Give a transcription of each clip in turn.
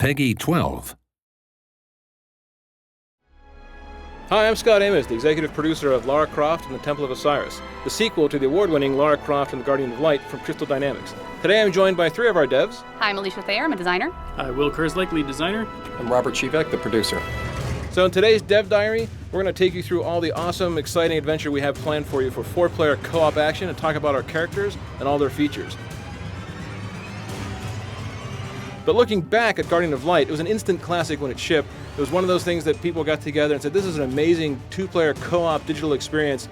Peggy 12. Hi, I'm Scott Amos, the executive producer of Lara Croft and the Temple of Osiris, the sequel to the award-winning Lara Croft and the Guardian of Light from Crystal Dynamics. Today I'm joined by three of our devs. Hi, I'm Alicia Thayer, I'm a designer. Hi, Will Kerslake, lead designer. I'm Robert Chivek, the producer. So in today's Dev Diary, we're going to take you through all the awesome, exciting adventure we have planned for you for 4-player co-op action and talk about our characters and all their features. But looking back at Guardian of Light, it was an instant classic when it shipped. It was one of those things that people got together and said, this is an amazing 2-player co-op digital experience.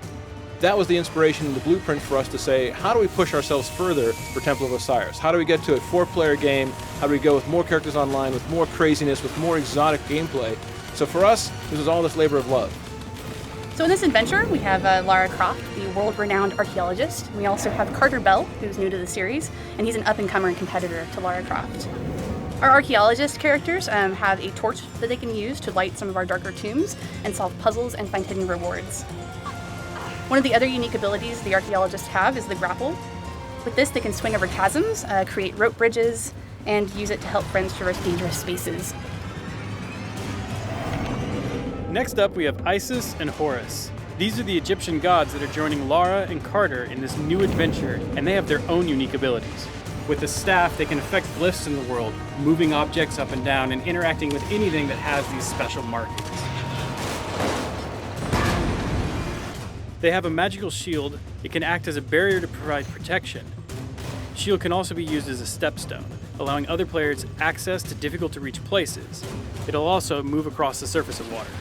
That was the inspiration and the blueprint for us to say, how do we push ourselves further for Temple of Osiris? How do we get to a 4-player game? How do we go with more characters online, with more craziness, with more exotic gameplay? So for us, this was all this labor of love. So in this adventure, we have Lara Croft, the world-renowned archaeologist. We also have Carter Bell, who's new to the series, and he's an up-and-comer and competitor to Lara Croft. Our archaeologist characters have a torch that they can use to light some of our darker tombs and solve puzzles and find hidden rewards. One of the other unique abilities the archaeologists have is the grapple. With this, they can swing over chasms, create rope bridges, and use it to help friends traverse dangerous spaces. Next up, we have Isis and Horus. These are the Egyptian gods that are joining Lara and Carter in this new adventure, and they have their own unique abilities. With the staff, they can affect glyphs in the world, moving objects up and down and interacting with anything that has these special markings. They have a magical shield. It can act as a barrier to provide protection. Shield can also be used as a stepstone, allowing other players access to difficult-to-reach places. It'll also move across the surface of water.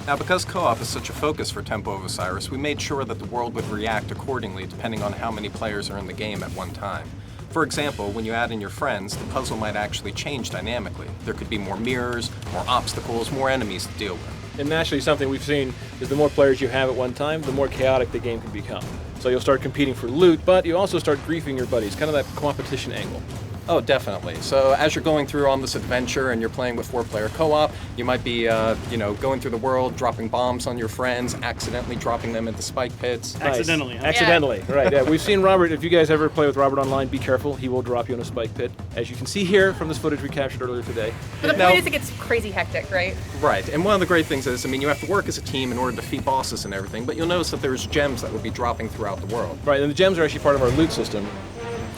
Now, because co-op is such a focus for Temple of Osiris, we made sure that the world would react accordingly depending on how many players are in the game at one time. For example, when you add in your friends, the puzzle might actually change dynamically. There could be more mirrors, more obstacles, more enemies to deal with. And naturally, something we've seen is the more players you have at one time, the more chaotic the game can become. So you'll start competing for loot, but you also start griefing your buddies, kind of that competition angle. Oh, definitely. So as you're going through on this adventure and you're playing with 4-player co-op, you might be, going through the world, dropping bombs on your friends, accidentally dropping them into spike pits. Nice. Accidentally, huh? Accidentally, right. Yeah. We've seen Robert, if you guys ever play with Robert online, be careful. He will drop you in a spike pit, as you can see here from this footage we captured earlier today. But the point is it gets crazy hectic, right? Right, and one of the great things is, you have to work as a team in order to defeat bosses and everything, but you'll notice that there's gems that will be dropping throughout the world. Right, and the gems are actually part of our loot system.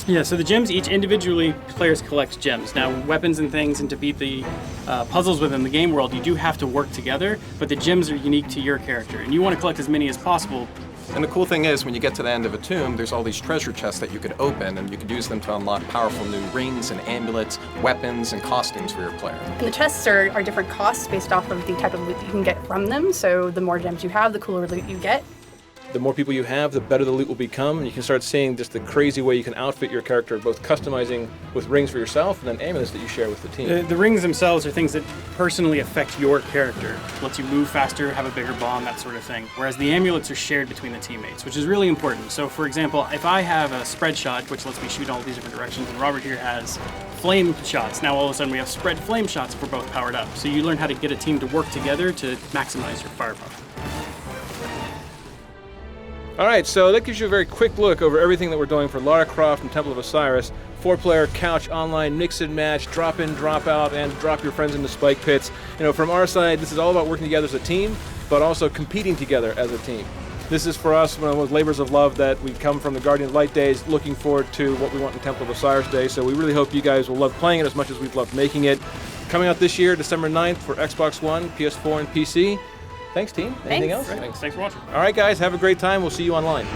Yeah, so the gems, each individually, players collect gems. Now, weapons and things, and to beat the puzzles within the game world, you do have to work together, but the gems are unique to your character, and you want to collect as many as possible. And the cool thing is, when you get to the end of a tomb, there's all these treasure chests that you could open, and you could use them to unlock powerful new rings and amulets, weapons, and costumes for your player. And the chests are different costs based off of the type of loot that you can get from them, so the more gems you have, the cooler loot you get. The more people you have, the better the loot will become, and you can start seeing just the crazy way you can outfit your character, both customizing with rings for yourself and then amulets that you share with the team. The rings themselves are things that personally affect your character. Lets you move faster, have a bigger bomb, that sort of thing. Whereas the amulets are shared between the teammates, which is really important. So for example, if I have a spread shot, which lets me shoot all these different directions, and Robert here has flame shots, now all of a sudden we have spread flame shots if we're both powered up. So you learn how to get a team to work together to maximize your firepower. All right, so that gives you a very quick look over everything that we're doing for Lara Croft and Temple of Osiris. 4-player couch online, mix and match, drop in, drop out, and drop your friends into spike pits. From our side, this is all about working together as a team, but also competing together as a team. This is for us one of those labors of love that we come from the Guardian of Light days, looking forward to what we want in Temple of Osiris Day. So we really hope you guys will love playing it as much as we've loved making it. Coming out this year, December 9th for Xbox One, PS4, and PC. Thanks, team. Anything else? Thanks for watching. All right, guys, have a great time. We'll see you online.